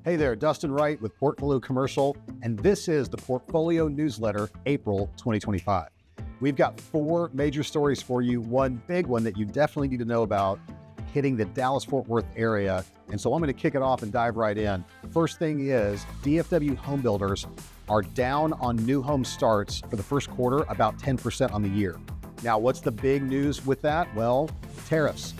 Hey there, Dustin Wright with Portfolio Commercial, and this is the Portfolio Newsletter, April 2025. We've got 4 major stories for you. One big one that you definitely need to know about hitting the Dallas-Fort Worth area. And so I'm going to kick it off and dive right in. First thing is DFW home builders are down on new home starts for the first quarter, about 10% on the year. Now, what's the big news with that? Well, tariffs.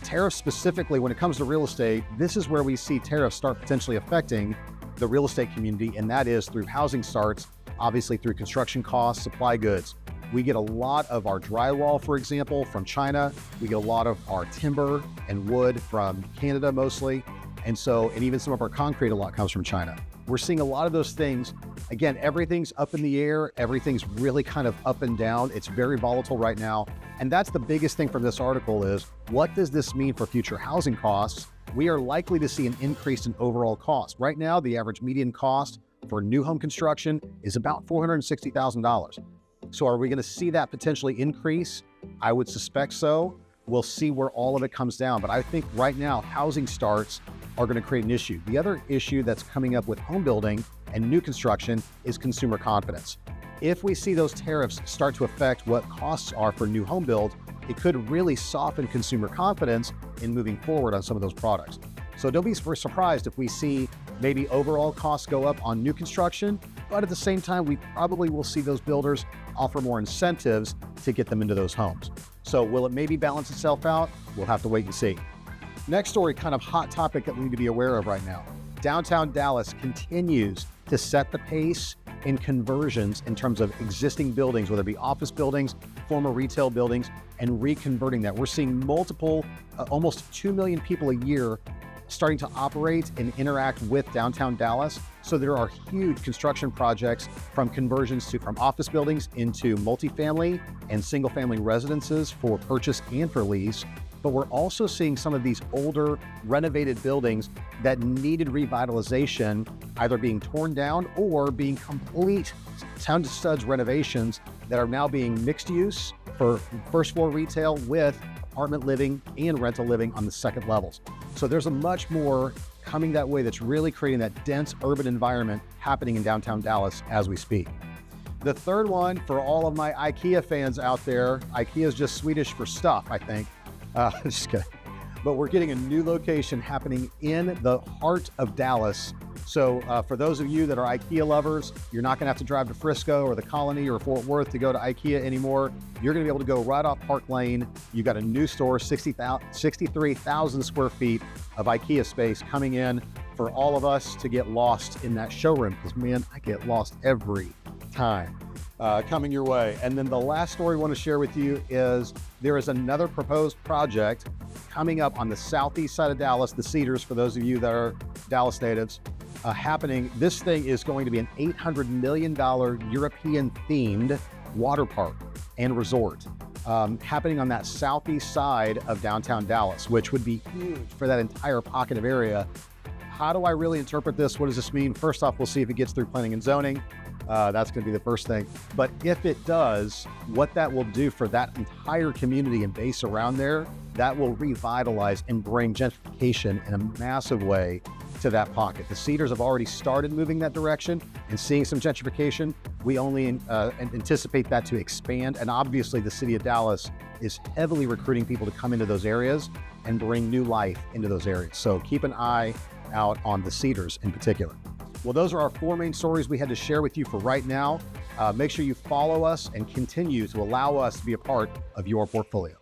Tariffs specifically, when it comes to real estate, this is where we see tariffs start potentially affecting the real estate community, and that is through housing starts, obviously through construction costs, supply goods. We get a lot of our drywall, for example, from China. We get a lot of our timber and wood from Canada mostly. And even some of our concrete, a lot comes from China. We're seeing a lot of those things. Again, everything's up in the air. Everything's really kind of up and down. It's very volatile right now. And that's the biggest thing from this article is, what does this mean for future housing costs? We are likely to see an increase in overall cost. Right now, the average median cost for new home construction is about $460,000. So are we going to see that potentially increase? I would suspect so. We'll see where all of it comes down. But I think right now, housing starts are going to create an issue. The other issue that's coming up with home building and new construction is consumer confidence. If we see those tariffs start to affect what costs are for new home build, it could really soften consumer confidence in moving forward on some of those products. So don't be surprised if we see maybe overall costs go up on new construction, but at the same time, we probably will see those builders offer more incentives to get them into those homes. So will it maybe balance itself out? We'll have to wait and see. Next story, kind of hot topic that we need to be aware of right now. Downtown Dallas continues to set the pace in conversions in terms of existing buildings, whether it be office buildings, former retail buildings, and reconverting that. We're seeing multiple, almost 2 million people a year starting to operate and interact with downtown Dallas. So there are huge construction projects from conversions from office buildings into multifamily and single family residences for purchase and for lease. But we're also seeing some of these older renovated buildings that needed revitalization, either being torn down or being complete town to studs renovations that are now being mixed use for first floor retail with apartment living and rental living on the second levels. So there's a much more coming that way that's really creating that dense urban environment happening in downtown Dallas as we speak. The third one, for all of my IKEA fans out there, IKEA is just Swedish for stuff, I think. Just kidding. But we're getting a new location happening in the heart of Dallas. So for those of you that are IKEA lovers, you're not going to have to drive to Frisco or the Colony or Fort Worth to go to IKEA anymore. You're going to be able to go right off Park Lane. You've got a new store, 63,000 square feet of IKEA space coming in for all of us to get lost in that showroom, because man, I get lost every time. Coming your way. And then the last story I want to share with you is there is another proposed project coming up on the southeast side of Dallas, the Cedars, for those of you that are Dallas natives, happening. This thing is going to be an $800 million European themed water park and resort happening on that southeast side of downtown Dallas, which would be huge for that entire pocket of area. How do I really interpret this? What does this mean? First off, we'll see if it gets through planning and zoning. That's going to be the first thing. But if it does, what that will do for that entire community and base around there, that will revitalize and bring gentrification in a massive way to that pocket. The Cedars have already started moving that direction and seeing some gentrification. We only anticipate that to expand. And obviously the city of Dallas is heavily recruiting people to come into those areas and bring new life into those areas. So keep an eye out on the Cedars in particular. Well, those are our 4 main stories we had to share with you for right now. Make sure you follow us and continue to allow us to be a part of your portfolio.